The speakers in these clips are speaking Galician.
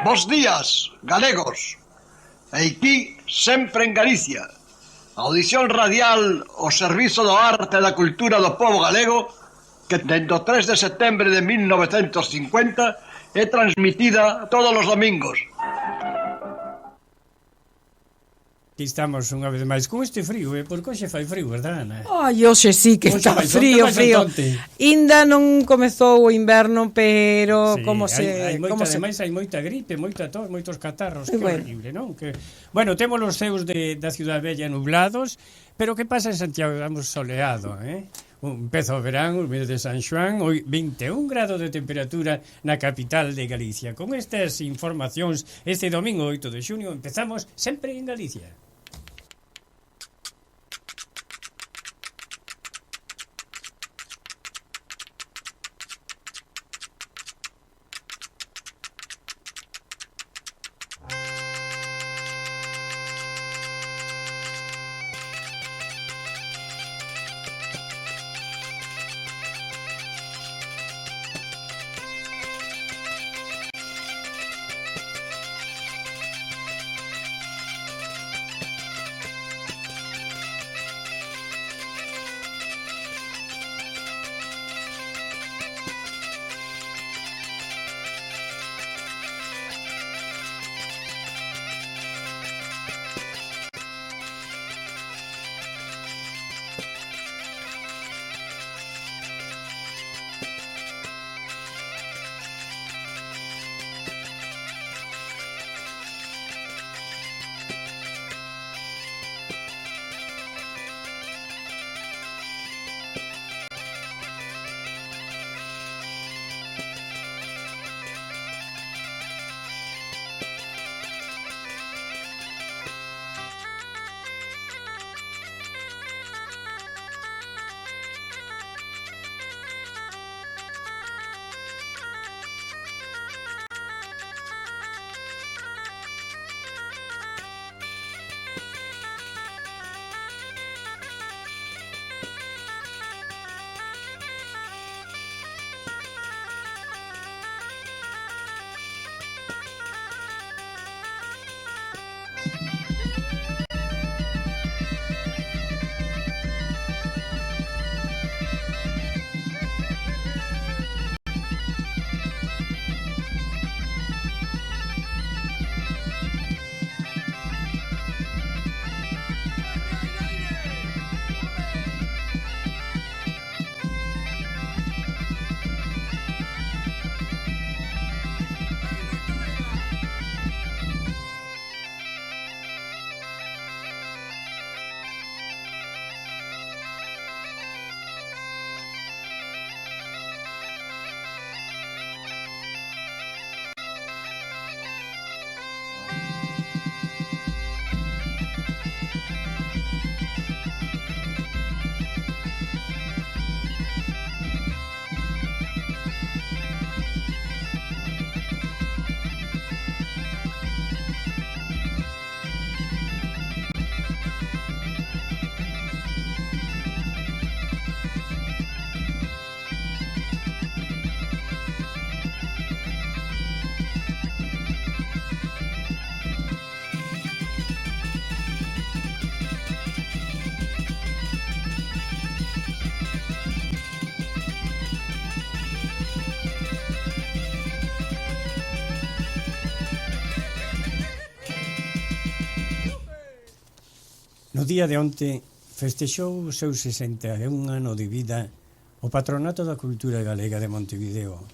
Bos días, galegos. Aquí, sempre en Galicia. Audición radial ao servizo do arte e da cultura do povo galego que dende o 3 de setembro de 1950 é transmitida todos os domingos. Aquí estamos unha vez máis con este frío, porque hoxe fai frío, verdad, Ana? Ai, hoxe sí que está frío. Inda non comezou o inverno, pero sí, como se... Ademais hai moita gripe, moita tos, moitos catarros, que horrible, non? Bueno, temos os ceus da Ciudad Bella nublados, pero que pasa en Santiago? Estamos soleado, Empeza o verán, o mes de San Xoán, hoy 21 grados de temperatura na capital de Galicia. Con estas informacións, este domingo 8 de xunio, empezamos sempre en Galicia. No día de onte festexou o seu 61 ano de vida o Patronato da Cultura Galega de Montevideo.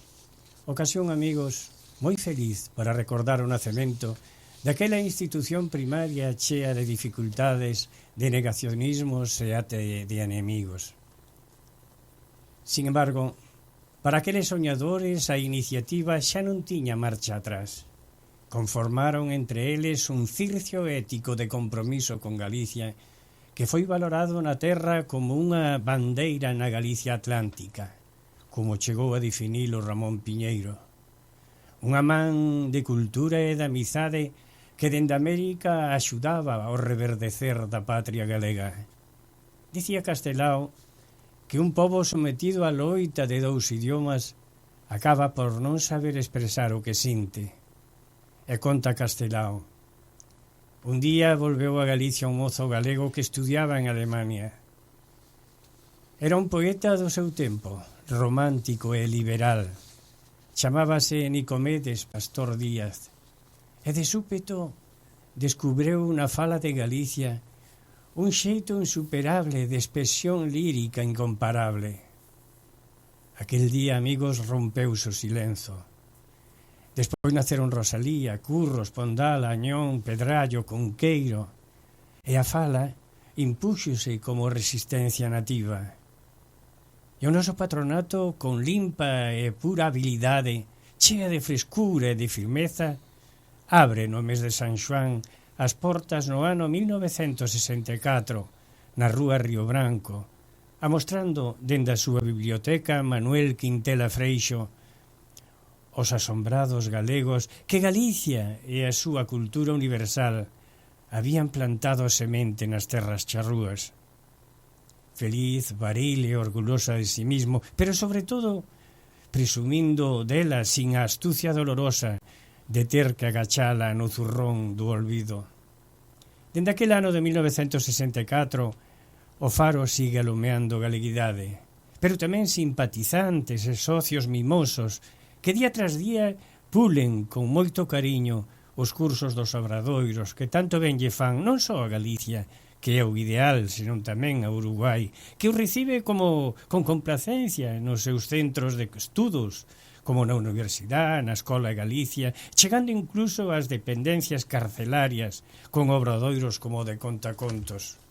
Ocasión, amigos, moi feliz para recordar o nacemento daquela institución primaria chea de dificultades, de negacionismos e até de enemigos. Sin embargo, para aqueles soñadores a iniciativa xa non tiña marcha atrás. Conformaron entre eles un circio ético de compromiso con Galicia que foi valorado na terra como unha bandeira na Galicia atlántica, como chegou a definilo Ramón Piñeiro. Unha man de cultura e de amizade que dende América axudaba ao reverdecer da patria galega. Dicía Castelao que un pobo sometido á loita de dous idiomas acaba por non saber expresar o que sinte. E conta Castelao. Un día volveu a Galicia un mozo galego que estudiaba en Alemania. Era un poeta do seu tempo, romántico e liberal. Chamábase Nicomedes Pastor Díaz. E de súpeto descubreu na fala de Galicia un xeito insuperable de expresión lírica incomparable. Aquel día, amigos, rompeuse o silenzo. Despois naceron Rosalía, Curros, Pondal, Añón, Pedrallo, Conqueiro, e a fala impúxose como resistencia nativa. E o noso patronato, con limpa e pura habilidade, chea de frescura e de firmeza, abre no mes de San Xoán as portas no ano 1964, na rúa Río Branco, amostrando dende a súa biblioteca Manuel Quintela Freixo os asombrados galegos que Galicia e a súa cultura universal habían plantado semente nas terras charrúas. Feliz, varil e orgullosa de sí mismo, pero sobre todo presumindo dela sin a astucia dolorosa de ter que agachala no zurrón do olvido. Dende aquel ano de 1964, o Faro sigue alumeando galeguidade, pero tamén simpatizantes e socios mimosos que día tras día pulen con moito cariño os cursos dos obradoiros que tanto ben lle fan non só a Galicia, que é o ideal, senón tamén a Uruguai, que o recibe con complacencia nos seus centros de estudos, como na Universidade, na Escola de Galicia, chegando incluso ás dependencias carcelarias con obradoiros como o de Contacontos.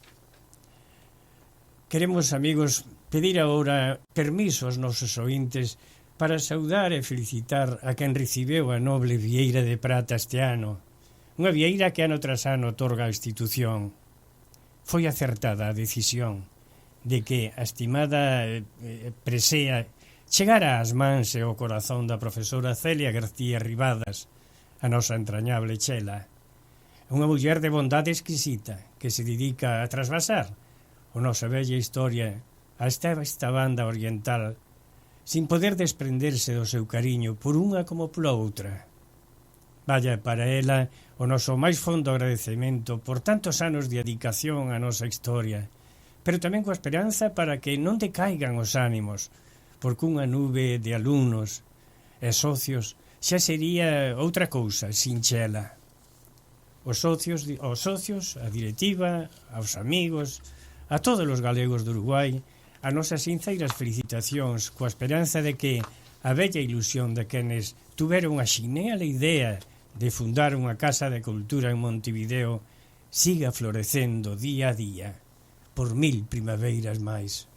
Queremos, amigos, pedir agora permiso aos nosos ointes para saudar e felicitar a quen recibeu a noble Vieira de Prata este ano, unha vieira que ano tras ano otorga a institución. Foi acertada a decisión de que a estimada presea chegara ás mans e ao corazón da profesora Celia García Ribadas, a nosa entrañable chela. Unha muller de bondade exquisita que se dedica a trasvasar a nosa bella historia a esta banda oriental sin poder desprenderse do seu cariño por unha como pola outra. Vaya para ela o noso máis fondo agradecemento por tantos anos de dedicación á nosa historia, pero tamén coa esperanza para que non decaigan os ánimos, porque unha nube de alumnos e socios xa sería outra cousa sin chela. Os socios, a directiva, aos amigos, a todos os galegos do Uruguai, a nosas sinceiras felicitacións coa esperanza de que a bella ilusión de quenes tuveron a xineala idea de fundar unha casa de cultura en Montevideo siga florecendo día a día por 1000 primaveiras máis.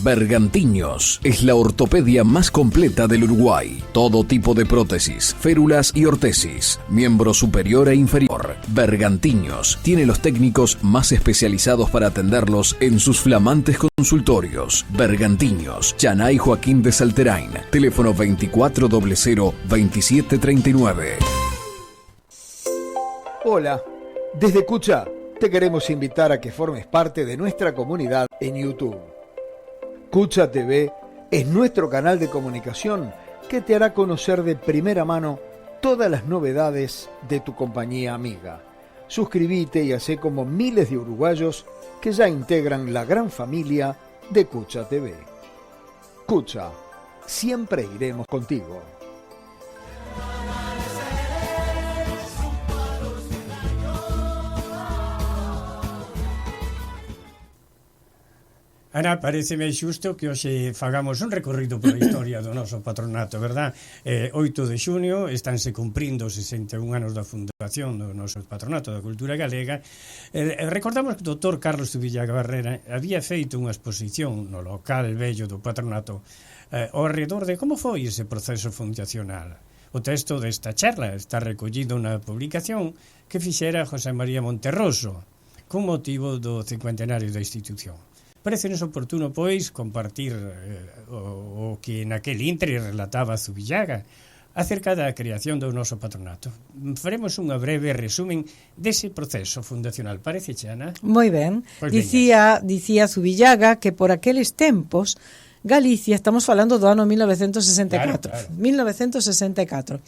Bergantiños es la ortopedia más completa del Uruguay. Todo tipo de prótesis, férulas y ortesis, miembro superior e inferior. Bergantiños tiene los técnicos más especializados para atenderlos en sus flamantes consultorios. Bergantiños, Chanay Joaquín de Salterain, teléfono 2400-2739. Hola, desde Cucha te queremos invitar a que formes parte de nuestra comunidad en YouTube. Cucha TV es nuestro canal de comunicación que te hará conocer de primera mano todas las novedades de tu compañía amiga. Suscríbete y hacé como miles de uruguayos que ya integran la gran familia de Cucha TV. Cucha, siempre iremos contigo. Ana, pareceme xusto que hoxe fagamos un recorrido pola historia do noso patronato, verdad? 8 de xunio estánse cumprindo 61 anos da fundación do noso patronato da cultura galega. Recordamos que o Dr. Carlos Zubillaga Barrera había feito unha exposición no local vello do patronato ao redor de como foi ese proceso fundacional. O texto desta charla está recollido na publicación que fixera José María Monterroso con motivo do cincuentenario da institución. Parecenos oportuno, pois, compartir o que naquel intre relataba Zubillaga acerca da creación do noso patronato. Faremos unha breve resumen dese proceso fundacional. Parece, Ana? Moi ben. Pues dicía Zubillaga que por aqueles tempos Galicia, estamos falando do ano 1964, claro. 1964.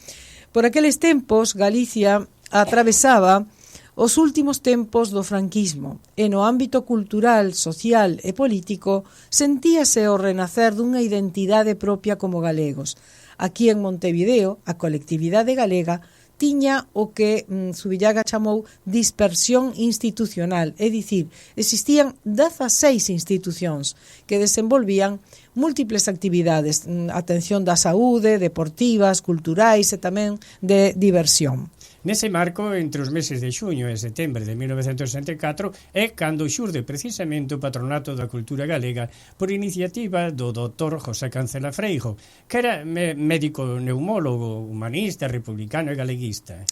Por aqueles tempos Galicia atravesaba os últimos tempos do franquismo e no ámbito cultural, social e político sentíase o renacer dunha identidade propia como galegos. Aquí en Montevideo, a colectividade galega tiña o que Zubillaga chamou dispersión institucional, é dicir, existían 16 institucións que desenvolvían múltiples actividades, atención da saúde, deportivas, culturais e tamén de diversión. Nese marco, entre os meses de xuño e setembro de 1964, é cando xurde precisamente o Patronato da Cultura Galega por iniciativa do Dr. José Cancela Freijo, que era médico neumólogo, humanista, republicano e galeguista.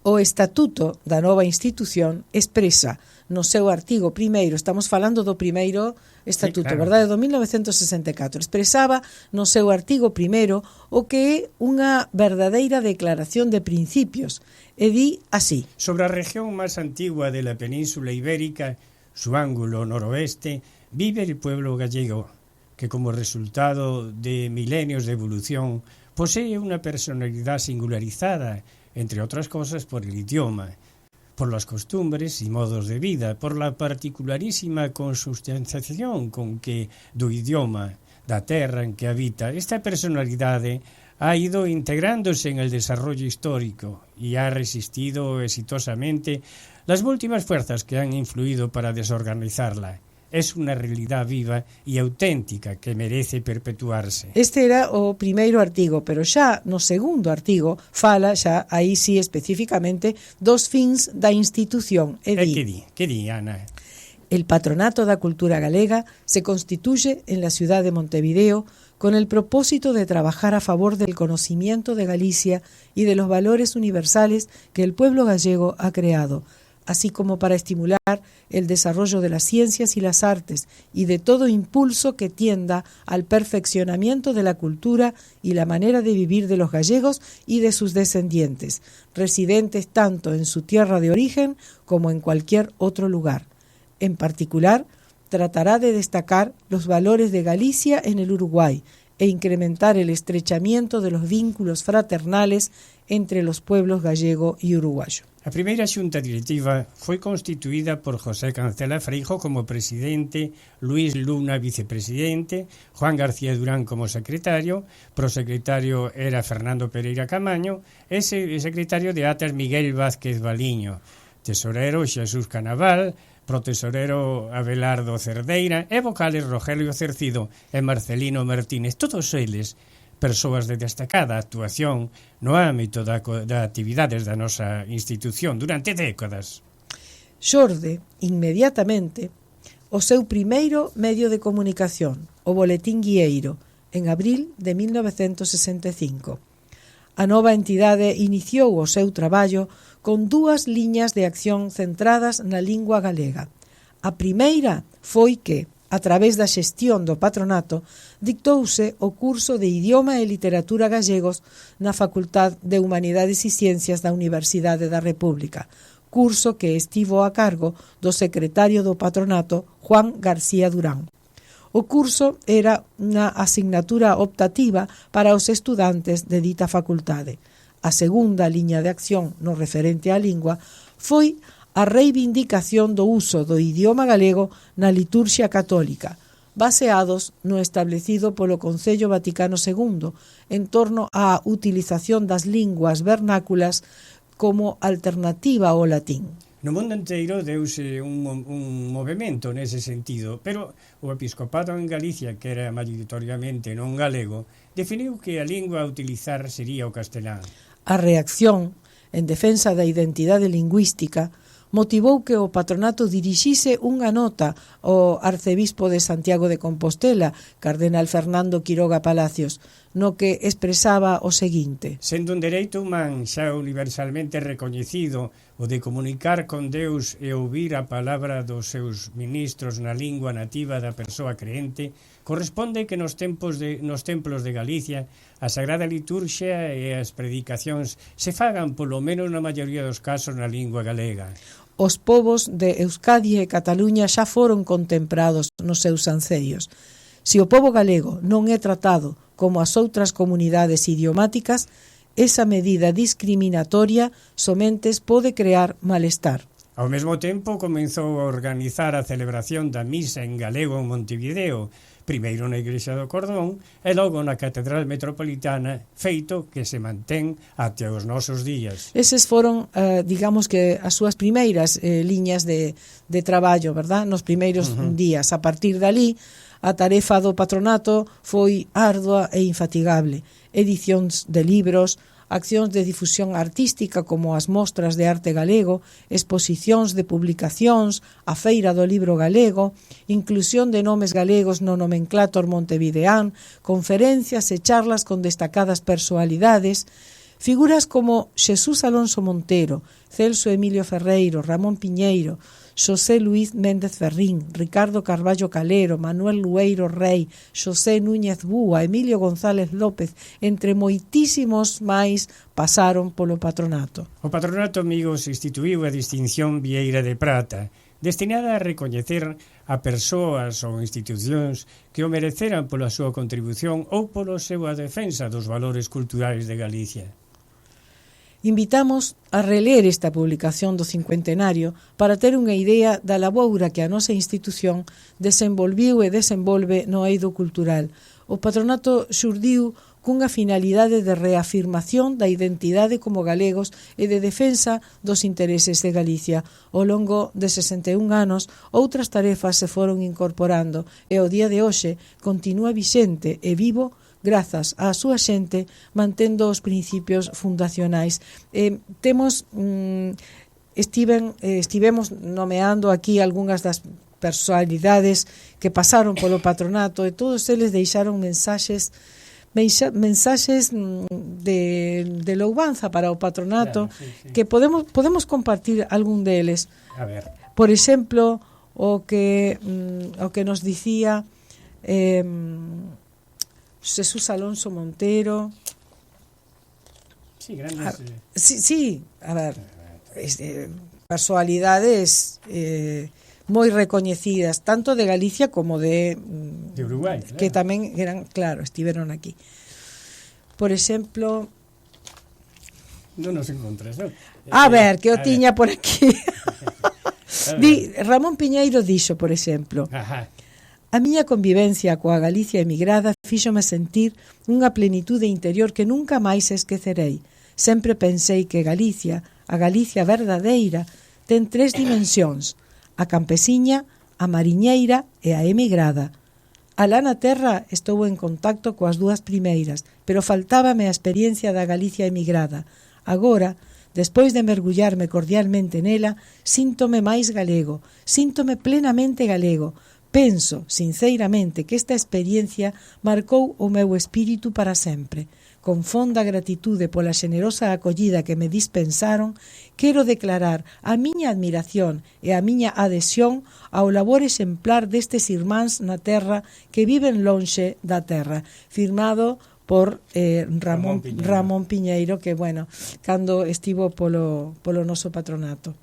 O estatuto da nova institución expresa no seu artigo primeiro, estamos falando do primeiro estatuto, sí, claro, verdade, do 1964, expresaba no seu artigo primeiro o que é unha verdadeira declaración de principios, e di así: sobre a región máis antigua de la península ibérica, su ángulo noroeste, vive el pueblo gallego, que como resultado de milenios de evolución posee una personalidad singularizada, entre otras cosas por el idioma, por las costumbres y modos de vida, por la particularísima consustanciación con que do idioma, da terra en que habita, esta personalidade ha ido integrándose en el desarrollo histórico y ha resistido exitosamente las últimas fuerzas que han influido para desorganizarla. Es unha realidad viva e auténtica que merece perpetuarse. Este era o primeiro artigo, pero xa no segundo artigo fala xa aí sí especificamente dos fins da institución. Que di, Ana? El Patronato da Cultura Galega se constituye en la ciudad de Montevideo con el propósito de trabajar a favor del conocimiento de Galicia y de los valores universales que el pueblo gallego ha creado, así como para estimular el desarrollo de las ciencias y las artes y de todo impulso que tienda al perfeccionamiento de la cultura y la manera de vivir de los gallegos y de sus descendientes, residentes tanto en su tierra de origen como en cualquier otro lugar. En particular, tratará de destacar los valores de Galicia en el Uruguay e incrementar el estrechamiento de los vínculos fraternales entre los pueblos gallego y uruguayo. A primeira xunta directiva foi constituída por José Cancela Freijo como presidente, Luis Luna vicepresidente, Juan García Durán como secretario, prosecretario era Fernando Pereira Camaño, e secretario de Atas Miguel Vázquez Baliño, tesorero Xesús Canaval, protesorero Abelardo Cerdeira e vocales Rogelio Cercido e Marcelino Martínez, todos eles persoas de destacada actuación no ámbito da actividades da nosa institución durante décadas. Xorde, inmediatamente, o seu primeiro medio de comunicación, o Boletín Guieiro, en abril de 1965. A nova entidade iniciou o seu traballo con dúas liñas de acción centradas na lingua galega. A primeira foi que, a través da xestión do patronato, dictouse o curso de Idioma e Literatura Gallegos na Facultad de Humanidades e Ciencias da Universidade da República, curso que estivo a cargo do secretario do patronato, Juan García Durán. O curso era unha asignatura optativa para os estudantes de dita facultade. A segunda liña de acción no referente á lingua foi a reivindicación do uso do idioma galego na liturxia católica, baseados no establecido polo Concello Vaticano II en torno á utilización das linguas vernáculas como alternativa ao latín. No mundo inteiro deuse un movimento nese sentido, pero o episcopado en Galicia, que era maioritariamente non galego, definiu que a lingua a utilizar sería o castelán. A reacción en defensa da identidade lingüística motivou que o patronato dirixise unha nota ao arcebispo de Santiago de Compostela, cardenal Fernando Quiroga Palacios, no que expresaba o seguinte: sendo un dereito humán xa universalmente recoñecido o de comunicar con Deus e ouvir a palabra dos seus ministros na lingua nativa da persoa creente, corresponde que nos templos de Galicia a Sagrada Liturxia e as predicacións se fagan polo menos na maioría dos casos na lingua galega. Os povos de Euskadi e Cataluña xa foron contemplados nos seus ancellos. Se o povo galego non é tratado como as outras comunidades idiomáticas, esa medida discriminatoria somente pode crear malestar. Ao mesmo tempo comenzou a organizar a celebración da misa en galego en Montevideo, primeiro na Igrexa do Cordón e logo na Catedral Metropolitana, feito que se mantén até os nosos días. Eses foron, digamos que, as súas primeiras liñas de traballo, verdad? Nos primeiros días. A partir dali, a tarefa do patronato foi ardua e infatigable. Edicións de libros, accións de difusión artística como as mostras de arte galego, exposicións de publicacións, a Feira do Libro Galego, inclusión de nomes galegos no nomenclátor montevideán, conferencias e charlas con destacadas personalidades, figuras como Xesús Alonso Montero, Celso Emilio Ferreiro, Ramón Piñeiro, Xosé Luís Méndez Ferrín, Ricardo Carballo Calero, Manuel Lueiro Rei, Xosé Núñez Búa, Emilio González López, entre moitísimos máis pasaron polo patronato. O patronato, amigos, instituíu a distinción Vieira de Prata, destinada a recoñecer a persoas ou institucións que o mereceran pola súa contribución ou polo seu a defensa dos valores culturais de Galicia. Invitamos a reler esta publicación do cincuentenario para ter unha idea da laboura que a nosa institución desenvolviu e desenvolve no eido cultural. O patronato xurdiu cunha finalidade de reafirmación da identidade como galegos e de defensa dos intereses de Galicia. Ao longo de 61 anos, outras tarefas se foron incorporando e o día de hoxe continúa vixente e vivo grazas á súa xente mantendo os principios fundacionais. Estivemos nomeando aquí algunhas das personalidades que pasaron polo patronato e todos eles deixaron mensaxes de louvanza para o patronato, claro, sí. Que podemos compartir algún deles. A ver. Por exemplo, o que nos dicía Xesús Alonso Montero. Sí, grandes. Sí, a ver, personalidades moi recoñecidas, tanto de Galicia como de Uruguai, claro. Que tamén eran, claro, estiveron aquí. Por exemplo, non nos encontras, non? A ver, que o tiña por aquí. Ramón Piñeiro dixo, por exemplo: ajá. A miña convivencia coa Galicia emigrada fíxome sentir unha plenitude interior que nunca máis esquecerei. Sempre pensei que Galicia, a Galicia verdadeira, ten 3 dimensións: a campesiña, a mariñeira e a emigrada. Alá na terra estou en contacto coas 2 primeiras, pero faltábame a experiencia da Galicia emigrada. Agora, despois de mergullarme cordialmente nela, síntome máis galego, síntome plenamente galego, Penso, sinceiramente, que esta experiencia marcou o meu espírito para sempre. Con fonda gratitude pola xenerosa acollida que me dispensaron, quero declarar a miña admiración e a miña adhesión ao labor exemplar destes irmáns na terra que viven lonxe da terra. Firmado por Ramón Piñeiro, que, bueno, cando estivo polo noso patronato.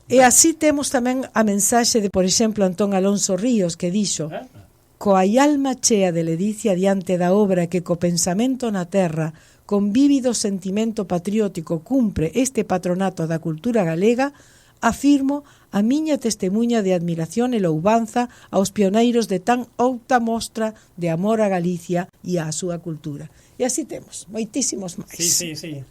E así temos tamén a mensaxe de, por exemplo, Antón Alonso Ríos, que dixo: coa alma chea de ledicia diante da obra que co pensamento na terra, con vívido sentimento patriótico cumpre este patronato da cultura galega, afirmo a miña testemunha de admiración e louvanza aos pioneiros de tan outa mostra de amor a Galicia e á súa cultura. E así temos moitísimos máis. Sí.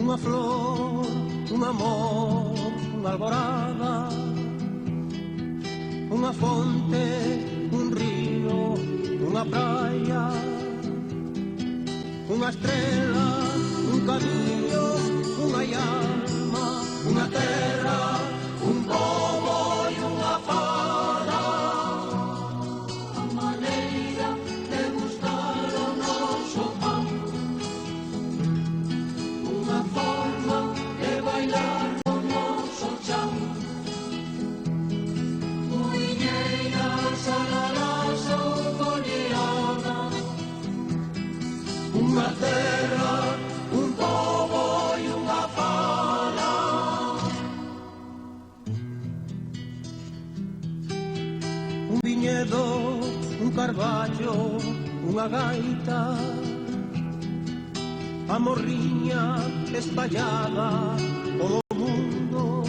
Unha flor, un amor, unha alborada, unha fonte, un río, unha praia, unha estrela, un camiño, unha alma, unha terra, un pobo e unha fala. A maneira de buscar o noso pan, unha forma de bailar no noso chan. Muiñeiras a la lazo foliada, unha terra, un pobo e unha fala. Un viñedo, un carballo, unha gaita, a morriña espallada polo mundo,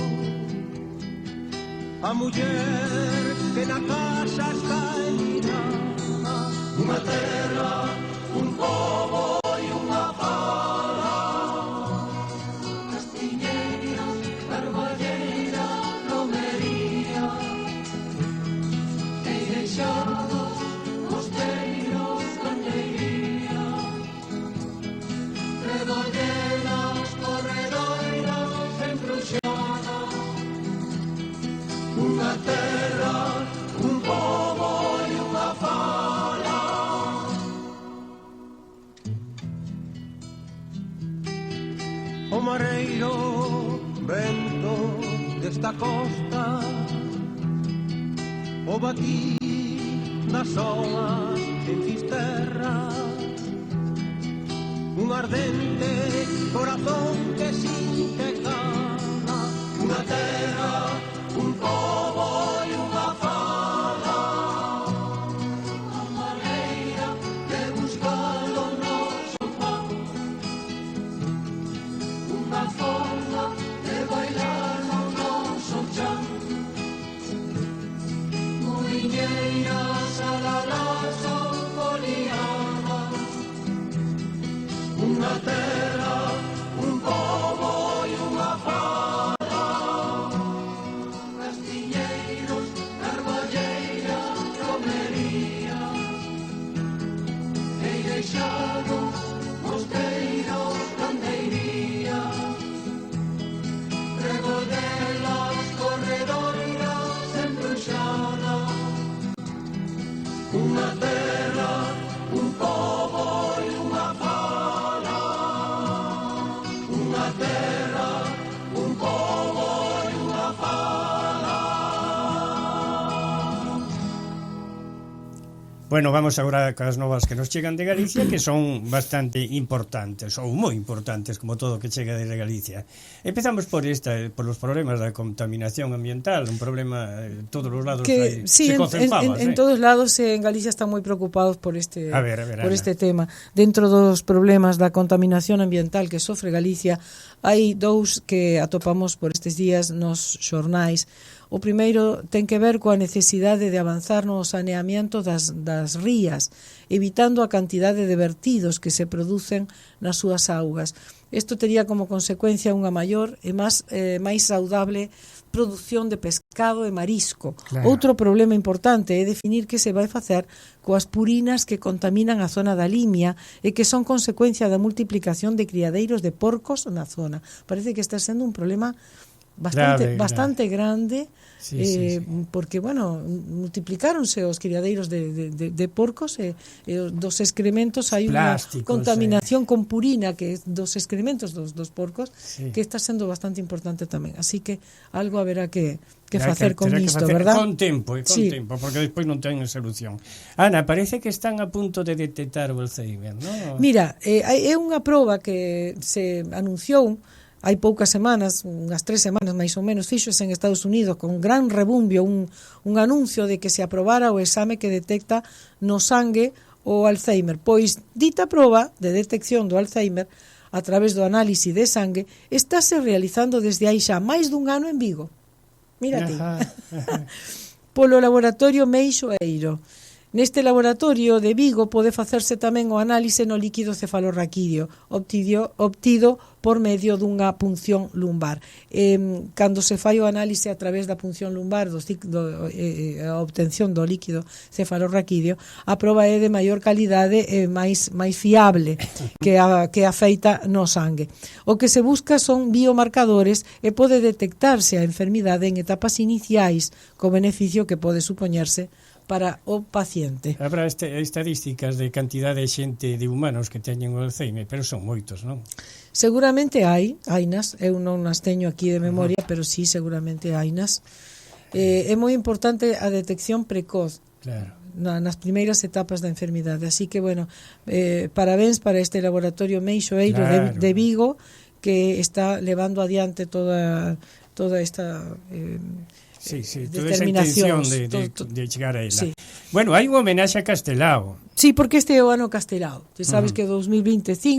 a muller que na casa está enlinada, unha terra, un pobo e unha fala. Castiñeira, Carballeira, Romería, Eirexados, Mosteiros, Candeiría, Redolleras, corredoiras, enfruxadas, unha terra, un pobo e unha fala. O mareiro, vento desta costa, o batir das olas en Fisterra, un ardente corazón que sinte cala, unha terra, un pobo e unha fala. A maneira de buscar o noso pan, unha forma de bailar no noso chan. Muiñeiras a la lazo foliada, unha terra, un pobo e unha fala. Castiñeiros, Carballeiras, Romerías, Eirexados, Mosteiros, Candeirías, Rebollelas, corredoiras, enfruxadas, unha terra, un pobo e unha fala. Unha terra, un pobo e unha fala. Bueno, vamos agora cas novas que nos chegan de Galicia, que son bastante importantes, ou moi importantes, como todo que chega de Galicia. Empezamos por los problemas da contaminación ambiental, un problema todos os lados que, sí, se cocen fabas. En todos lados en Galicia están moi preocupados por este este tema. Dentro dos problemas da contaminación ambiental que sofre Galicia, hai dous que atopamos por estes días nos xornais. O primeiro ten que ver coa necesidade de avanzar no saneamiento das rías evitando a cantidade de vertidos que se producen nas súas augas. Isto tería como consecuencia unha maior e máis saudable produción de pescado e marisco. Claro. Outro problema importante é definir que se vai facer coas purinas que contaminan a zona da Limia e que son consecuencia da multiplicación de criadeiros de porcos na zona. Parece que está sendo un problema bastante grande. Sí. Porque, bueno, multiplicáronse os criadeiros de porcos e dos excrementos hai unha contaminación con purina que é dos excrementos dos porcos, que está sendo bastante importante tamén. Así que algo haberá que facer con isto, verdad? Con tempo, porque despois non ten solución. Ana, parece que están a punto de detectar o Alzheimer, non? Mira, é unha proba que se anunciou hai poucas semanas, unhas 3 semanas máis ou menos, fíxose en Estados Unidos con gran rebumbio un anuncio de que se aprobara o exame que detecta no sangue o Alzheimer. Pois dita proba de detección do Alzheimer a través do análise de sangue estáse realizando desde hai xa máis dun ano en Vigo. Mírate. Polo laboratorio Meixoeiro. Neste laboratorio de Vigo pode facerse tamén o análise no líquido cefalorraquídeo obtido por medio dunha punción lumbar. Cando se fai o análise a través da punción lumbar a obtención do líquido cefalorraquídeo, a proba é de maior calidade e máis fiable que a feita no sangue. O que se busca son biomarcadores e pode detectarse a enfermidade en etapas iniciais co beneficio que pode supoñerse para o paciente. Habrá estadísticas de cantidad de xente de humanos que teñen o Alzheimer, pero son moitos, non? Seguramente hainas, eu non nas teño aquí de memoria, pero sí, seguramente hainas. É moi importante a detección precoz. Claro. Nas primeiras etapas da enfermidade. Así que, bueno, parabéns para este laboratorio Meixoeiro de Vigo, que está levando adiante toda esta toda esa intención de chegar a ela. Sí. Bueno, hai unha homenaxe a Castelao. Sí, porque este é o ano Castelao. Te sabes que 2025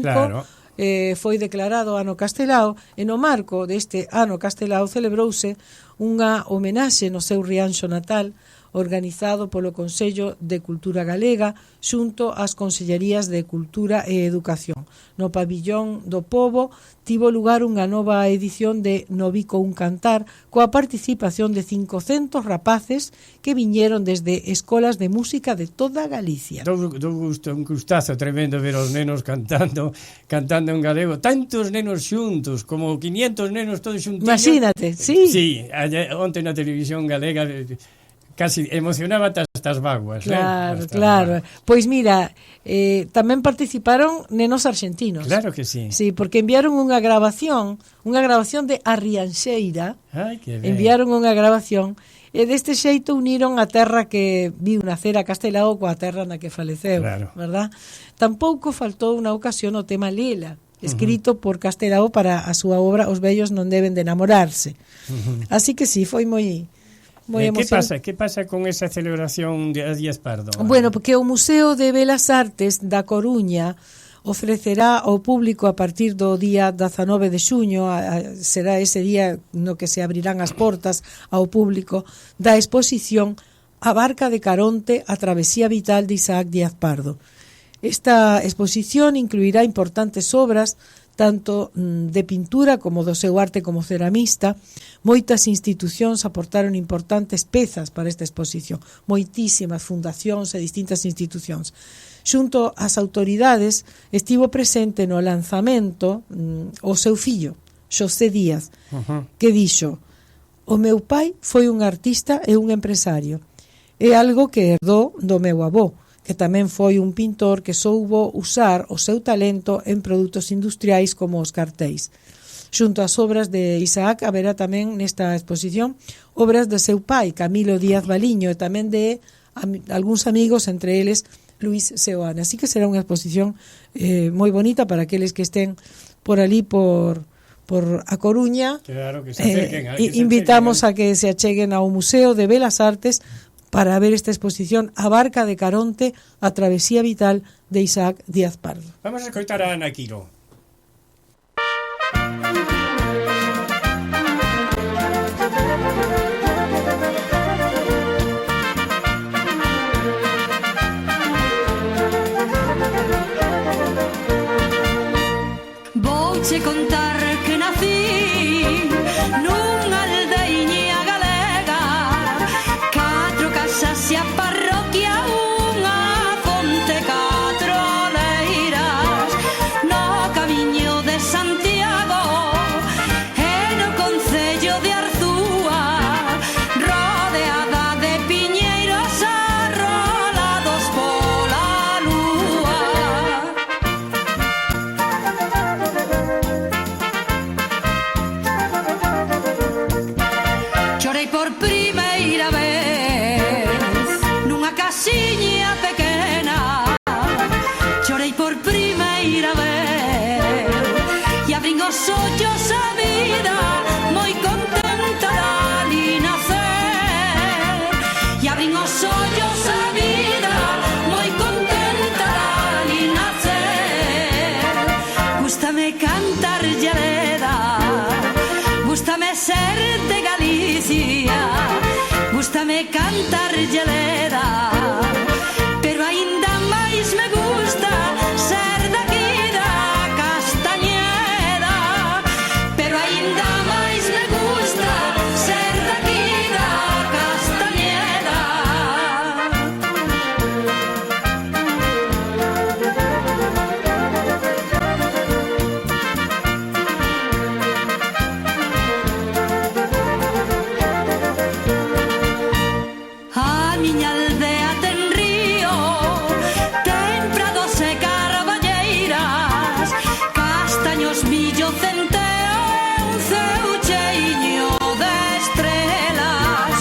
foi declarado ano Castelao, e no marco deste ano Castelao celebrouse unha homenaxe no seu rianxo natal, organizado polo Consello de Cultura Galega xunto ás Consellerías de Cultura e Educación. No pabillón do Pobo tivo lugar unha nova edición de Novico un Cantar coa participación de 500 rapaces que viñeron desde escolas de música de toda Galicia. Un gustazo tremendo ver os nenos cantando en galego. Tantos nenos xuntos, como 500 nenos todos xuntos. Imagínate, sí. Sí, onte na televisión galega casi emocionaba estas vaguas. Claro. Pois mira, tamén participaron nenos argentinos. Claro que sí. Sí, porque enviaron unha grabación de Arrianxeira. Ai, que ben. Enviaron unha grabación e deste xeito uniron a terra que viu nacer a Castelao coa terra na que faleceu, verdad? Tampouco faltou unha ocasión o tema Lela, escrito por Castelao para a súa obra Os vellos non deben de enamorarse. Así que sí, foi moi Que pasa con esa celebración de Díaz Pardo? Bueno, porque o Museo de Belas Artes da Coruña ofrecerá ao público a partir do día 19 de xuño, será ese día no que se abrirán as portas ao público da exposición A Barca de Caronte, a travesía vital de Isaac Díaz Pardo. Esta exposición incluirá importantes obras tanto de pintura como do seu arte como ceramista. Moitas institucións aportaron importantes pezas para esta exposición, moitísimas fundacións e distintas institucións. Xunto ás autoridades estivo presente no lanzamento o seu fillo, Xosé Díaz, que dixo: o meu pai foi un artista e un empresario, é algo que herdou do meu avó, que tamén foi un pintor que soubo usar o seu talento en produtos industriais como os cartéis. Xunto ás obras de Isaac haberá tamén nesta exposición obras do seu pai, Camilo Díaz Baliño, e tamén de algúns amigos, entre eles Luis Seoane. Así que será unha exposición moi bonita para aqueles que estén por ali por A Coruña. Claro, que se acerquen, invitamos a que se acheguen ao Museo de Belas Artes para ver esta exposición A Barca de Caronte, a travesía vital de Isaac Díaz Pardo. Vamos a escoitar a Ana Quiro. Chorei por primeira vez nunha casiña pequena. Chorei por primeira vez e abrín os ollos a vida moi contenta de ali nacer. E abrín os ollos a vida moi contenta de ali nacer. Gústame cantar llereda, gústame ser de Galicia, gústame cantar llereda, pero aínda máis me gusta ser daqui da Castañeda, pero aínda máis me gusta ser daqui da Castañeda. A miña aldea ten río, ten prados e carballeiras, castaños, millo, centeo e un ceu cheiño de estrelas.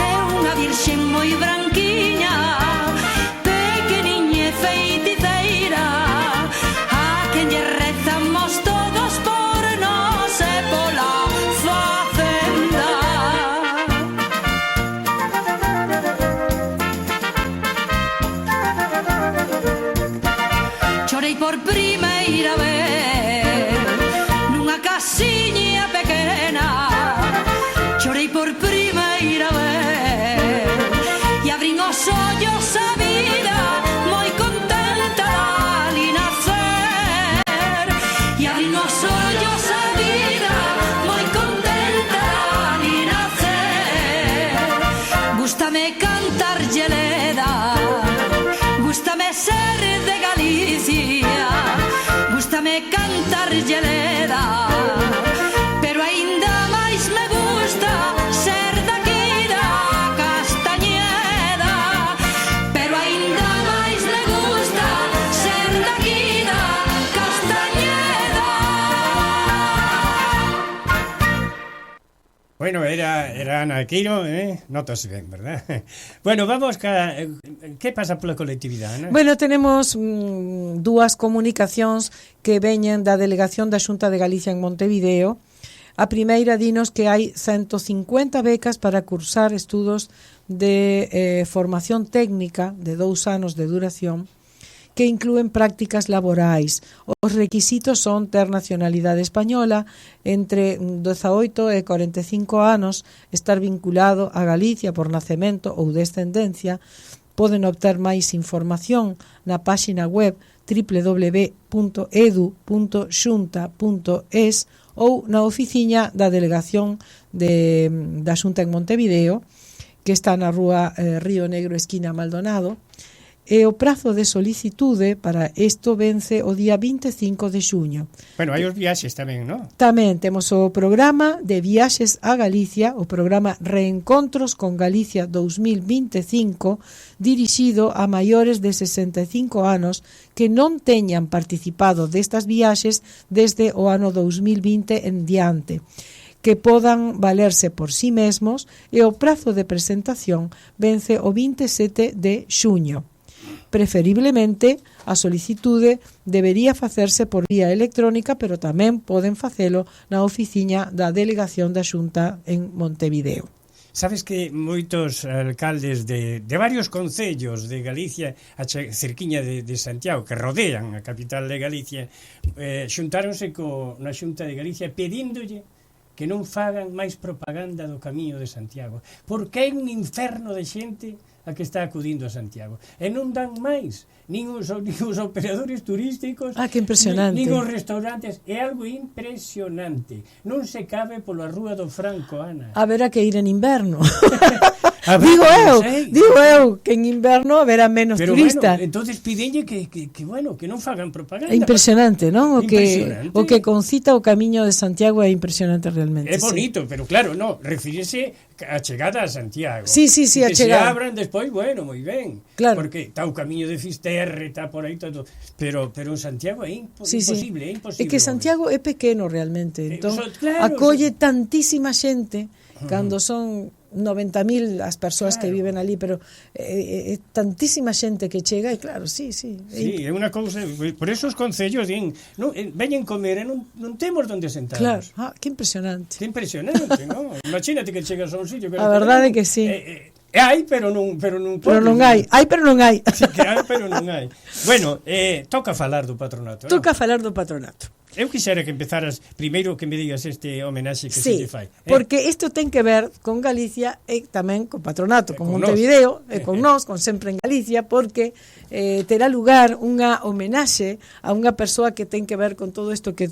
É unha virxen moi branquiña, pequeniña e feiticeira, a quen lle rezamos todos por nós e pola facenda. Chorei por primeira vez nunha casiña pequena. Chorei por primeira vez e abrín os ollos a vida moi contenta de ali nacer. E abrín os ollos a vida moi contenta de ali nacer. Gústame cantar llereda, gústame ser de Galicia, gústame cantar llereda, pero aínda máis me gusta ser daqui da Castañeda, pero aínda máis me gusta ser daqui da Castañeda. Bueno, era Ana Quiro, notas ben, verdad? Bueno, vamos que pasa pola colectividade, Ana? Bueno, tenemos dúas comunicacións que veñen da Delegación da Xunta de Galicia en Montevideo. A primeira dinos que hai 150 becas para cursar estudos de formación técnica de 2 anos de duración que inclúen prácticas laborais. Os requisitos son ter nacionalidade española, entre 18 e 45 anos, estar vinculado a Galicia por nacemento ou descendencia. Poden obter máis información na páxina web www.edu.xunta.es ou na oficiña da Delegación da Xunta en Montevideo, que está na rúa Río Negro, esquina Maldonado. E o prazo de solicitude para isto vence o día 25 de xuño. Bueno, hai os viaxes tamén, non? Tamén temos o programa de viaxes a Galicia, o programa Reencontros con Galicia 2025, dirixido a maiores de 65 anos que non teñan participado destas viaxes desde o ano 2020 en diante, que podan valerse por sí mesmos, e o prazo de presentación vence o 27 de xuño. Preferiblemente, a solicitude debería facerse por vía electrónica, pero tamén poden facelo na oficiña da Delegación da Xunta en Montevideo. Sabes que moitos alcaldes de varios concellos de Galicia, a cerquiña de Santiago, que rodean a capital de Galicia, xuntáronse na Xunta de Galicia pedíndolle que non fagan máis propaganda do Camiño de Santiago, porque é un inferno de xente a que está acudindo a Santiago, e non dan máis nin os operadores turísticos, que impresionante. nin os restaurantes. É algo impresionante, non se cabe pola Rúa do Franco, Ana. Haberá que ir en inverno. Digo eu que en inverno haberá menos pero turista. bueno, entonces pídenlle que non fagan propaganda. É impresionante, non? Impresionante. O que concita o Camiño de Santiago é impresionante realmente. É bonito, pero claro, no, refírese a chegada a Santiago. Sí, que a chegada. se abran despois, bueno, moi ben. Claro. Porque está o Camiño de Fisterre, está por aí todo, pero en Santiago é imposible, é imposible. É que Santiago é pequeno realmente, entón claro, acolle tantísima xente cando son 90.000 as persoas que viven ali, pero tantísima xente que chega e claro, sí, é unha cousa, por eso os concellos din, veñen comer e non temos onde sentarnos. Claro, que impresionante. Que impresionante, non? Imagínate que chegas a un sitio que a verdade é que sí. Hai, pero non hai. Hai, pero non hai. Sí, que hai, pero non hai. Bueno, toca falar do patronato. Toca falar do patronato. Eu quixera que empezaras primeiro que me digas este homenaxe que se lle fai. Porque isto ten que ver con Galicia e tamén con patronato, con Montevideo, e con nós, con Sempre en Galicia, porque terá lugar unha homenaxe a unha persoa que ten que ver con todo isto que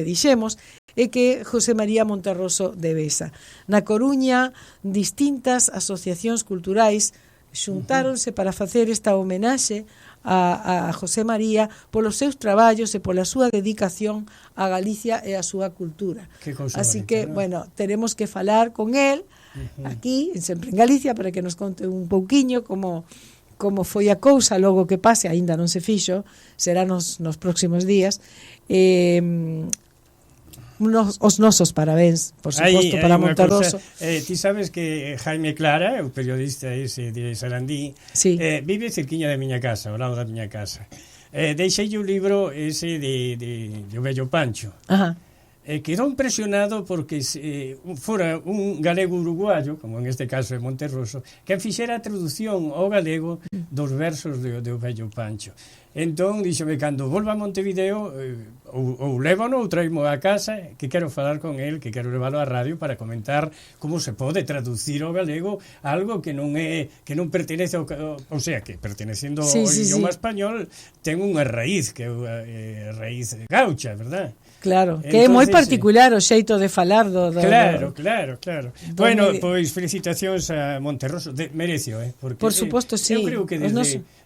dixemos, e que José María Monterroso de Besa. Na Coruña, distintas asociacións culturais xuntáronse para facer esta homenaxe a José María polos seus traballos e pola súa dedicación a Galicia e a súa cultura. Así que, bueno, teremos que falar con él aquí, en Sempre en Galicia, para que nos conte un pouquiño como foi a cousa logo que pase, aínda non se fixo, será nos próximos días. Os nosos parabéns, por suposto, para Monterroso. Ti sabes que Jaime Clara, o periodista ese de Sarandí, vive cerquiña da miña casa, ao lado da miña casa. Deixei o libro ese de O Vello Pancho. Ajá. Quedou impresionado porque fora un galego uruguayo, como en este caso é Monterroso, que fixera a traducción ao galego dos versos de O Vello Pancho. Entón, díxome, cando volva a Montevideo, ou lévano ou traimo a casa, que quero falar con el, que quero leválo á radio para comentar como se pode traducir ao galego algo que non pertenece ao, o sea, que pertenecendo ao idioma español ten unha raíz, que é raíz gaucha, verdad? Claro, que é moi particular o xeito de falar do Claro. Bueno, pois felicitacións a Monterroso, merecio, porque por suposto, sí. Eu creo que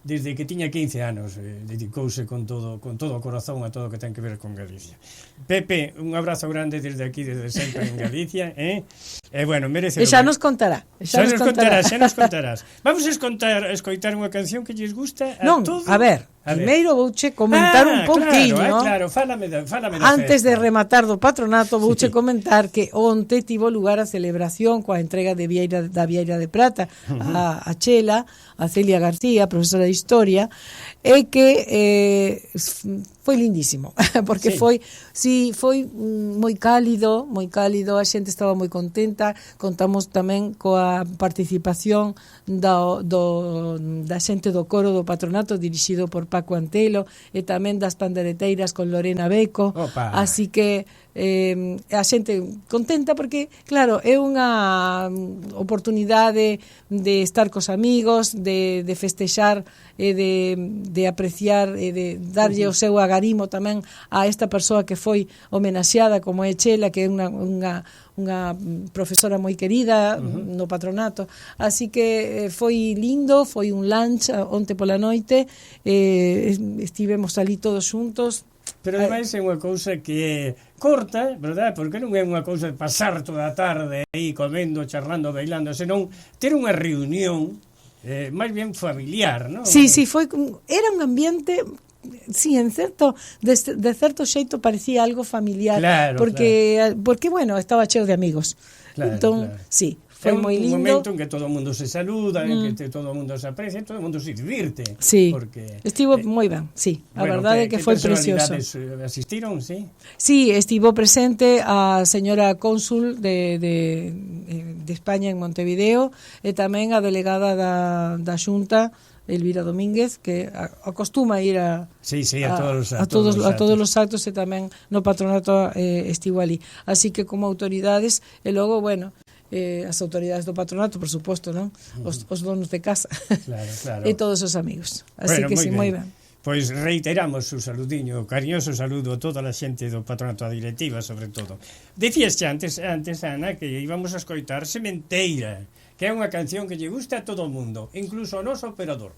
desde que tiña 15 anos dedicouse con todo o corazón a todo o que ten que ver con Galicia. Pepe, un abrazo grande desde aquí, desde Sempre en Galicia, bueno, merece. E xa nos contará. Xa nos contarás. Vamos a escoitar unha canción que lles gusta a todos. A ver, primeiro vouche comentar un pouquiño, claro, fálame da antes de rematar do patronato, vouche comentar que onte tivo lugar a celebración coa entrega da Vieira de Prata a Chela, a Celia García, profesora de Historia, e que foi lindísimo, porque foi moi cálido, a xente estaba moi contenta. Contamos tamén coa participación da xente do coro do patronato dirixido por Paco Antelo, e tamén das pandereteiras con Lorena Beco. Opa. Así que a xente contenta porque, claro, é unha oportunidade de estar cos amigos, de festexar e de apreciar e de darlle o seu agarimo tamén a esta persoa que foi homenaxeada como é Chela, que é unha profesora moi querida no patronato. Así que foi lindo, foi un lunch onte pola noite, estivemos ali todos xuntos. Pero ademais é unha cousa que é corta, verdad? Porque non é unha cousa de pasar toda a tarde aí comendo, charlando, bailando, senón ter unha reunión máis bien familiar, non? Sí, era un ambiente, sí, de certo xeito parecía algo familiar, porque bueno, estaba cheo de amigos. Entón, sí, foi moi lindo. Un momento en que todo o mundo se saluda, en que todo o mundo se aprecia, todo o mundo se divirte. Sí, estivo moi ben, sí. A verdade é que foi precioso. Asistiron, sí? Sí, estivo presente a señora cónsul de España en Montevideo, e tamén a delegada da Xunta, Elvira Domínguez, que acostuma ir a todos os actos, e tamén no patronato estivo ali. Así que como autoridades, e logo, bueno, as autoridades do patronato, por suposto, non? Os donos de casa. Claro. E todos os amigos. Así que sí, moi ben. Pois reiteramos o saludiño, o cariñoso saludo a toda a xente do patronato, a directiva, sobre todo. Dicías antes, Ana, que íbamos a escoitar Sementeira, que é unha canción que lle gusta a todo o mundo, incluso ao noso operador.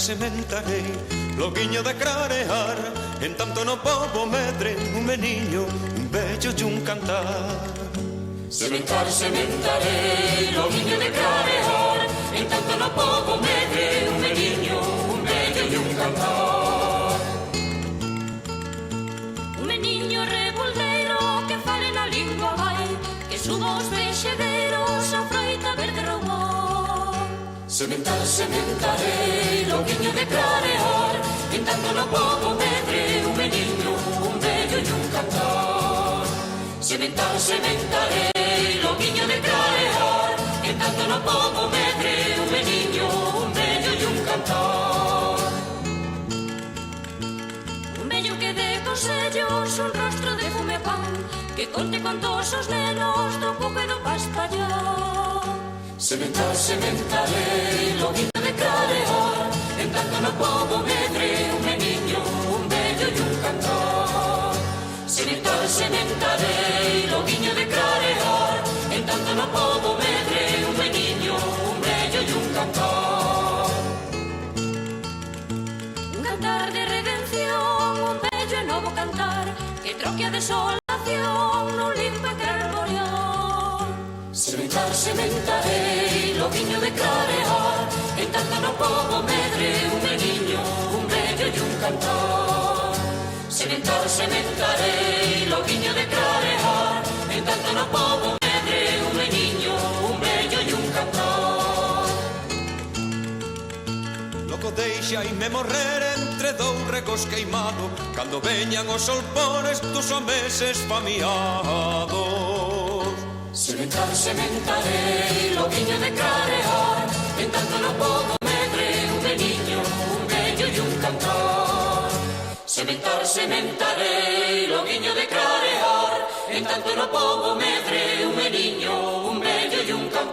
Sementarei, loguiño de clarear, en tanto no pobo medre, un meniño, un bello e un cantar. Sementarei, loguiño de clarear, en tanto no pobo medre, un meniño, un bello e un cantar. Un meniño reboldeiro que fale na lingua vai, que suba os vexegueiros a froita verde román. Sementarei, loguiño de clarear, en tanto no pobo medre, un meniño, un bello e un cantar. Sementarei, loguiño de clarear, en tanto no pobo medre, un meniño, un bello e un cantar. Un bello que dé consellos, un rostro de fume pan, que conte contos os nenos do pouco e do paspallar. Sementarei, loguiño de clarear, en tanto no pobo medre, un meniño, un bello e un cantar. Sementarei, loguiño de clarear, en tanto no pobo medre, un meniño, un bello e un cantar. Un cantar de redención, un bello e novo cantar, que troque a desolación nun limpo e carborear. Sementarei, loguiño de clarear, en tanto no pobo medre, un meniño, un bello e un cantar. Sementarei, loguiño de clarear, en tanto no pobo medre, un meniño, un bello e un cantar. Loco deixaime morrer entre dous regos queimado, cando veñan os solpones dos homeses famiados. Sementarei, loguiño de clarear, en tanto no pobo medre, un meniño, un bello e un cantar. Sementarei, loguiño de clarear, en tanto no pobo medre, un meniño, un bello e un cantar.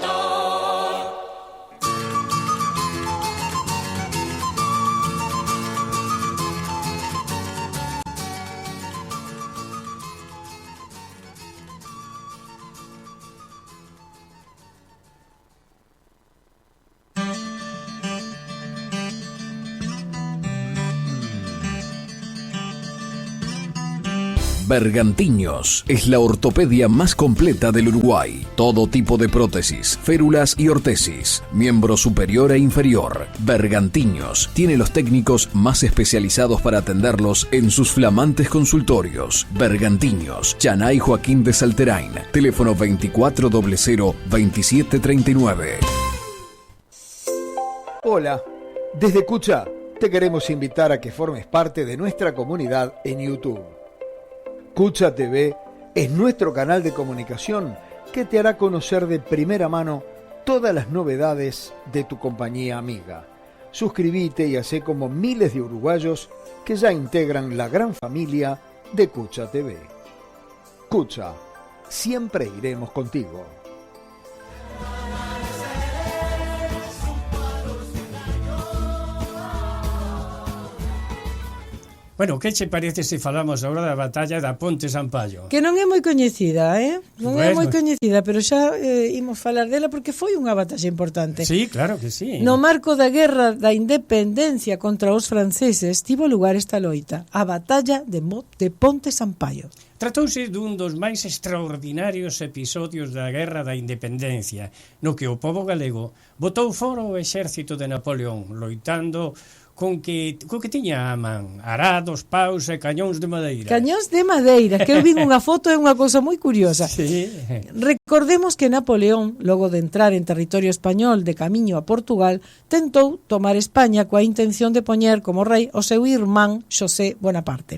Bergantiños es la ortopedia más completa del Uruguay. Todo tipo de prótesis, férulas y ortesis, miembro superior e inferior. Bergantiños tiene los técnicos más especializados para atenderlos en sus flamantes consultorios. Bergantiños, Chanay Joaquín de Salterain, teléfono 2400-2739. Hola, desde Cucha te queremos invitar a que formes parte de nuestra comunidad en YouTube. Cucha TV es nuestro canal de comunicación que te hará conocer de primera mano todas las novedades de tu compañía amiga. Suscríbete y hacé como miles de uruguayos que ya integran la gran familia de Cucha TV. Cucha, siempre iremos contigo. Bueno, que che parece se falamos agora da batalla da Ponte Sampaio? Que non é moi coñecida, Non é Bueno. moi coñecida, pero xa imos falar dela porque foi unha batalla importante. Sí, claro que sí. No marco da Guerra da Independencia contra os franceses tivo lugar esta loita, a batalla de Ponte Sampaio. Tratouse dun dos máis extraordinarios episodios da Guerra da Independencia, no que o pobo galego botou fora o exército de Napoleón, loitando co que tiña a man, arados, paus e cañóns de madeira. Cañóns de madeira, que eu vin unha foto, é unha cousa moi curiosa. Sí. Recordemos que Napoleón, logo de entrar en territorio español de camiño a Portugal, tentou tomar España coa intención de poñer como rei o seu irmán Xosé Bonaparte.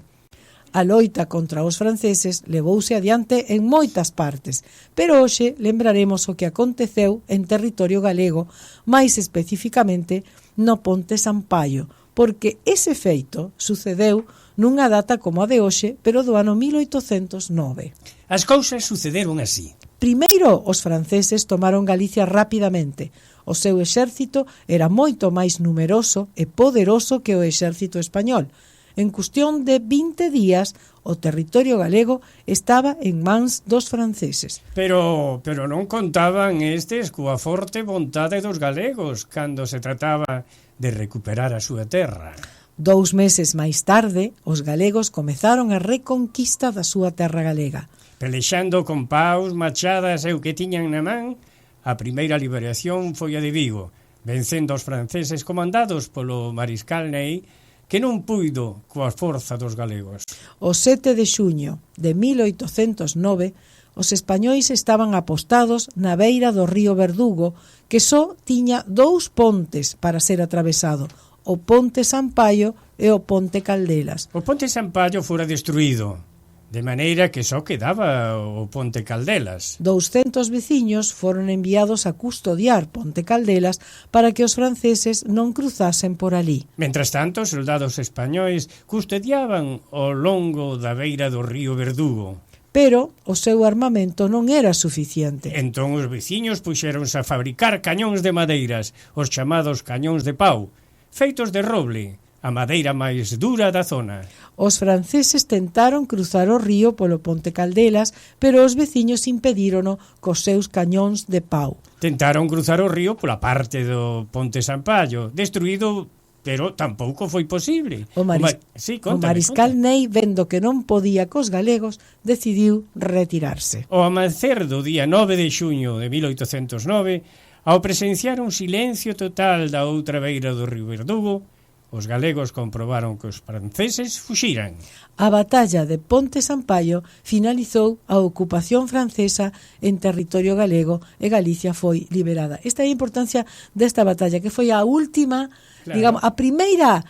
A loita contra os franceses levouse adiante en moitas partes, pero hoxe lembraremos o que aconteceu en territorio galego, máis especificamente no Ponte Sampaio, porque ese feito sucedeu nunha data como a de hoxe, pero do ano 1809. As cousas sucederon así. Primeiro, os franceses tomaron Galicia rapidamente. O seu exército era moito máis numeroso e poderoso que o exército español. En cuestión de 20 días, o territorio galego estaba en mans dos franceses. Pero non contaban estes coa forte vontade dos galegos cando se trataba de recuperar a súa terra. 2 meses máis tarde, os galegos comezaron a reconquista da súa terra galega. Pelexando con paus, machadas e o que tiñan na man, a primeira liberación foi a de Vigo, vencendo os franceses comandados polo mariscal Ney, que non puido coa forza dos galegos. O 7 de xuño de 1809, os españois estaban apostados na beira do río Verdugo, que só tiña 2 pontes para ser atravesado, o Ponte Sampaio e o Ponte Caldelas. O Ponte Sampaio fora destruído, de maneira que só quedaba o Ponte Caldelas. 200 veciños foron enviados a custodiar Ponte Caldelas para que os franceses non cruzasen por ali. Mentras tanto, os soldados españois custodiaban ao longo da beira do río Verdugo. Pero o seu armamento non era suficiente. Entón os veciños puxéronse a fabricar cañóns de madeiras, os chamados cañóns de pau, feitos de roble, a madeira máis dura da zona. Os franceses tentaron cruzar o río polo Ponte Caldelas, pero os veciños impedírono cos seus cañóns de pau. Tentaron cruzar o río pola parte do Ponte Sampaio, destruído, pero tampouco foi posible. O mariscal Ney, vendo que non podía cos galegos, decidiu retirarse. O amanecer do día 9 de xuño de 1809, ao presenciar un silencio total da outra beira do río Verdugo, os galegos comprobaron que os franceses fuxiran. A batalla de Ponte Sampaio finalizou a ocupación francesa en territorio galego e Galicia foi liberada. Esta é a importancia desta batalla, que foi a última, claro. Digamos, a primeira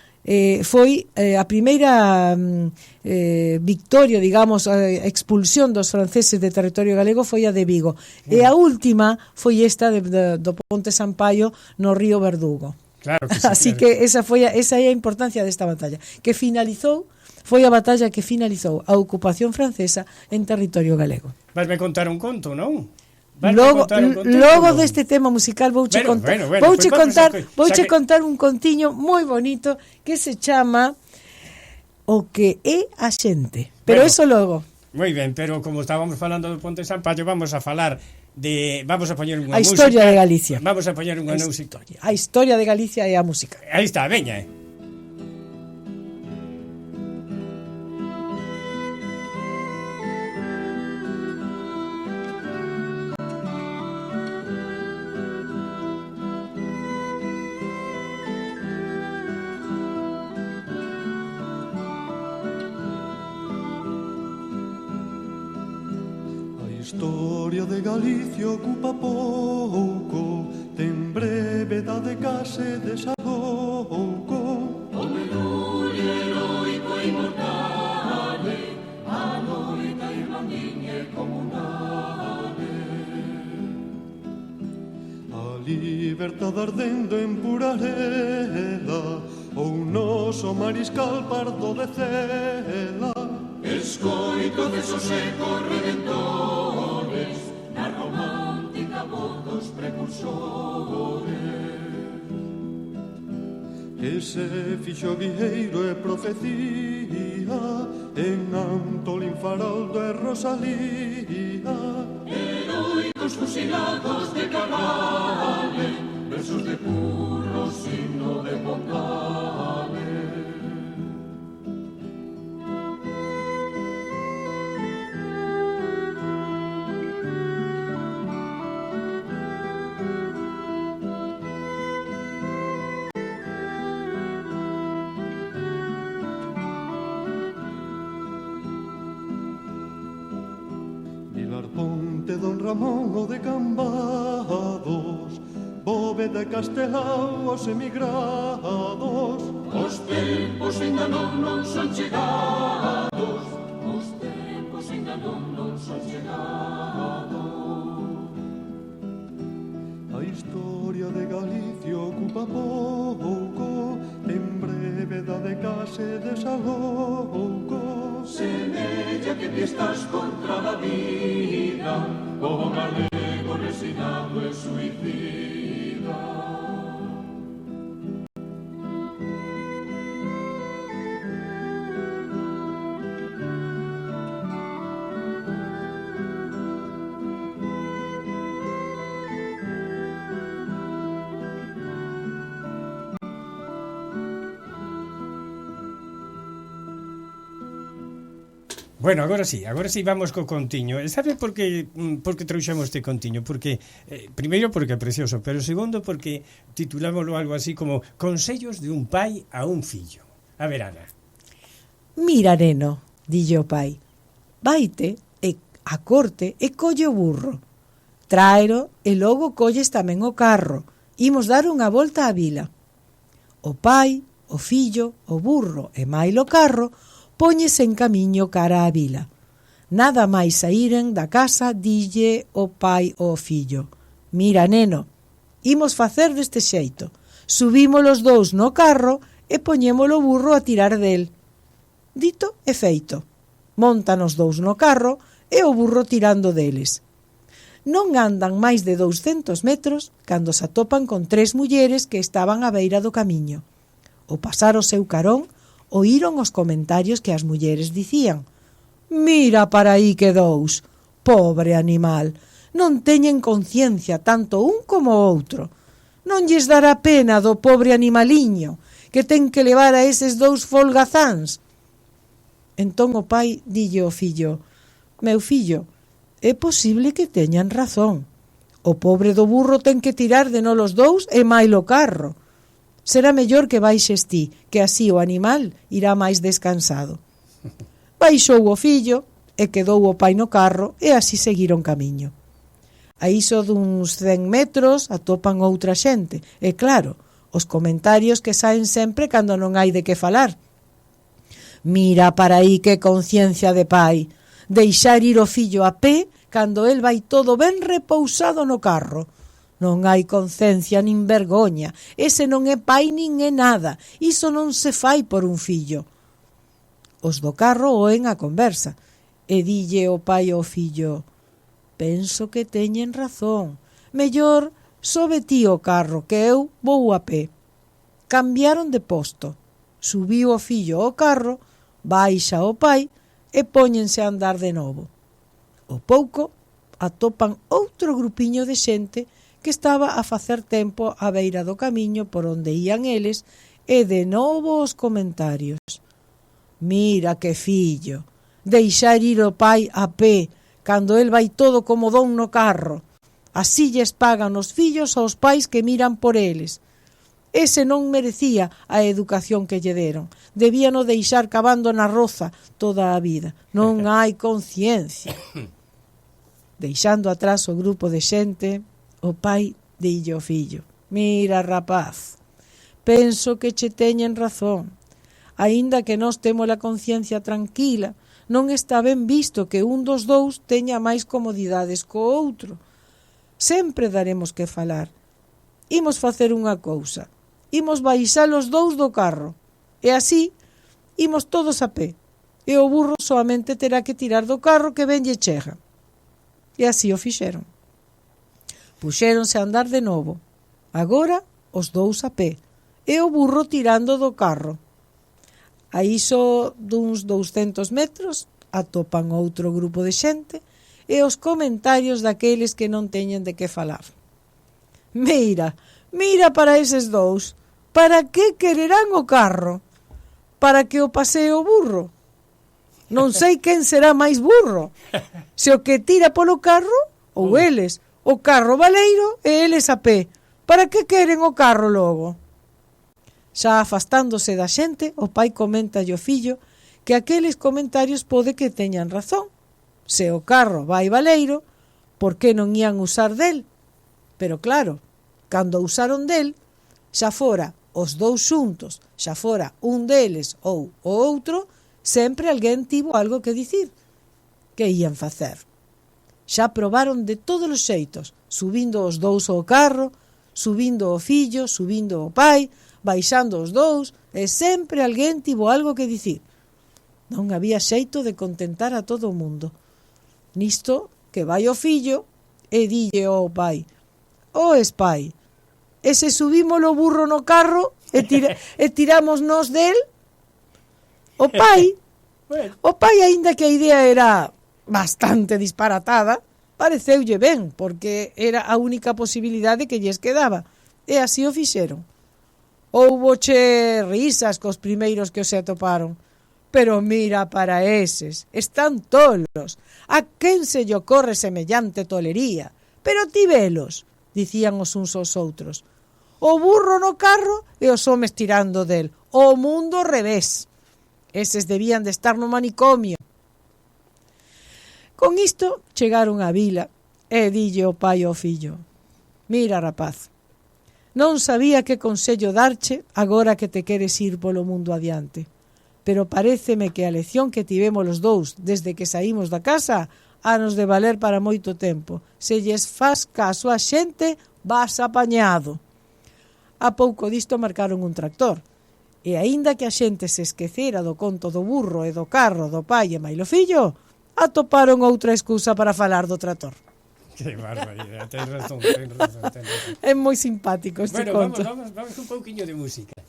foi a primeira victoria, digamos, a expulsión dos franceses de territorio galego foi a de Vigo. E a última foi esta do Ponte Sampaio no río Verdugo. Claro que sí, así claro. Que esa é a importancia desta batalla, que finalizou, foi a batalla que finalizou a ocupación francesa en territorio galego. Vasme contar un conto, non? Logo deste tema musical vouche contar un contiño moi bonito que se chama O que é a xente. Pero eso logo. Moi ben, pero como estábamos falando do Ponte Sampaio, vamos a falar vamos a poñer unha música. A historia de Galicia. Vamos a poñer unha música. A historia de Galicia e a música. Aí está, veña. A historia de Galicia ocupa pouco, ten brevedade case desabouco. O mergullo heroico e inmortale, a loita irmandiña e comunale. A libertad ardendo en pura arela, ou noso mariscal pardo de cela. Escoito de esos ecos redentores, na romántica voz dos precursores. Que se fixo guieiro e profecía en Antolín, Faraldo e Rosalía. Heroicos fusilados de cabales, versos de puro signo de bondade. Ponte, Don Ramón o de Cambados, Bóveda e Castelao os emigrados. Os tempos ainda non son chegados, estás contra la vida, povo galego resignado e suicida. Bueno, agora sí vamos co contiño. Sabe por que trouxemos este contiño? Porque, primeiro porque é precioso, pero segundo porque titulámoslo algo así como Consellos de un pai a un fillo. A ver, Ana. Mira, neno, dille o pai, vaite a corte e colle o burro. Tráero e logo colles tamén o carro. Imos dar unha volta á vila. O pai, o fillo, o burro e mailo carro póñese en camiño cara á vila. Nada máis saíren da casa, dille o pai ao fillo: mira, neno, imos facer deste xeito. Subimos os dous no carro e poñémolo o burro a tirar del. Dito e feito. Montan os dous no carro e o burro tirando deles. Non andan máis de 200 metros cando se atopan con 3 mulleres que estaban á beira do camiño. Ao pasar o seu carón, oíron os comentarios que as mulleres dicían: mira para aí que dous, pobre animal, non teñen conciencia tanto un como o outro. Non lles dará pena do pobre animaliño que ten que levar a eses dous folgazáns. Entón o pai dille ao fillo: meu fillo, é posible que teñan razón. O pobre do burro ten que tirar de nós os dous e mailo carro. Será mellor que baixes ti, que así o animal irá máis descansado. Baixou o fillo e quedou o pai no carro e así seguiron camiño. A iso duns 100 metros atopan outra xente e claro, os comentarios que saen sempre cando non hai de que falar. Mira para aí que conciencia de pai, deixar ir o fillo a pé cando el vai todo ben repousado no carro. Non hai concencia nin vergoña, ese non é pai nin é nada, iso non se fai por un fillo. Os do carro oen a conversa, e dille o pai ao fillo: penso que teñen razón, mellor sobe ti o carro que eu vou a pé. Cambiaron de posto, subiu o fillo ao carro, baixa o pai e póñense a andar de novo. Ao pouco atopan outro grupiño de xente que estaba a facer tempo á beira do camiño por onde ían eles e de novo os comentarios. Mira que fillo, deixar ir o pai a pé cando el vai todo como don no carro. Así lles pagan os fillos aos pais que miran por eles. Ese non merecía a educación que lle deron. Debíano deixar cavando na roza toda a vida. Non hai conciencia. Deixando atrás o grupo de xente, o pai dille ao fillo: mira, rapaz, penso que che teñen razón. Aínda que nós temos a conciencia tranquila, non está ben visto que un dos dous teña máis comodidades co outro. Sempre daremos que falar. Imos facer unha cousa. Imos baixar os dous do carro. E así, imos todos a pé. E o burro soamente terá que tirar do carro que ben lle chega. E así o fixeron. Puxéronse a andar de novo. Agora, os dous a pé. E o burro tirando do carro. A iso duns 200 metros atopan outro grupo de xente e os comentarios daqueles que non teñen de que falar. Mira para eses dous. Para que quererán o carro? Para que o pasee o burro? Non sei quen será máis burro. Se o que tira polo carro ou eles. O carro baleiro e eles a pé. Para que queren o carro logo? Xa afastándose da xente, o pai comenta ao fillo que aqueles comentarios pode que teñan razón. Se o carro vai baleiro, por que non ían usar del? Pero claro, cando usaron del, xa fora os dous xuntos, xa fora un deles ou o outro, sempre alguén tivo algo que dicir. Que ían facer? Xa probaron de todos os xeitos, subindo os dous ao carro, subindo o fillo, subindo o pai, baixando os dous, e sempre alguén tivo algo que dicir. Non había xeito de contentar a todo o mundo. Nisto que vai o fillo e dille ao pai: «Oes, pai, e se subimos o burro no carro e tiramos nos del?» O pai, aínda que a idea era bastante disparatada, pareceulle ben, porque era a única posibilidade que lles quedaba, e así o fixeron. Houboche risas cos primeiros que os se atoparon, pero mira para eses, están tolos, a quen se lle ocorre semellante tolería? Pero ti velos, dicían os uns aos outros, o burro no carro e os homes tirando del, o mundo ao revés. Eses debían de estar no manicomio. Con isto chegaron á vila e dille o pai ao fillo: «Mira, rapaz, non sabía que consello darche agora que te queres ir polo mundo adiante, pero paréceme que a lección que tivemos os dous desde que saímos da casa hanos de valer para moito tempo. Se lles faz caso a xente, vas apañado». A pouco disto marcaron un tractor, e aínda que a xente se esquecera do conto do burro e do carro do pai e mailo fillo, atoparon outra excusa para falar do tractor. Que barbaridade, tens razón, tens razón. É moi simpático este conto. Vamos un pouquiño de música.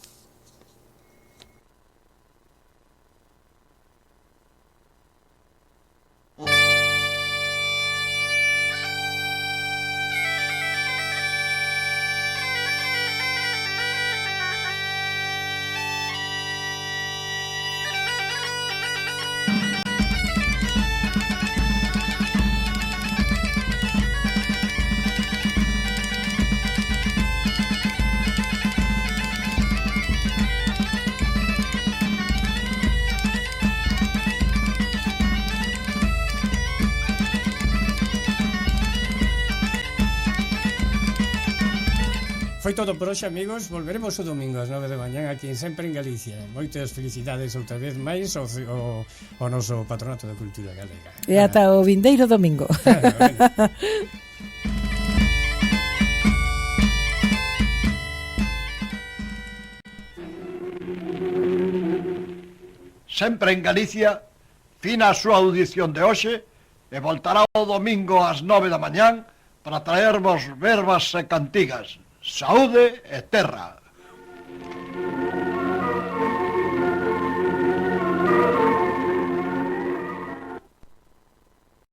Foi todo por hoxe, amigos. Volveremos o domingo ás 9 de mañán aquí en Sempre en Galicia. Moitas felicidades outra vez máis ao noso Patronato da Cultura Galega. E ata o vindeiro domingo. Sempre en Galicia, fina a súa audición de hoxe e voltará o domingo ás 9 da mañán para traervos verbas e cantigas. Saúde e terra.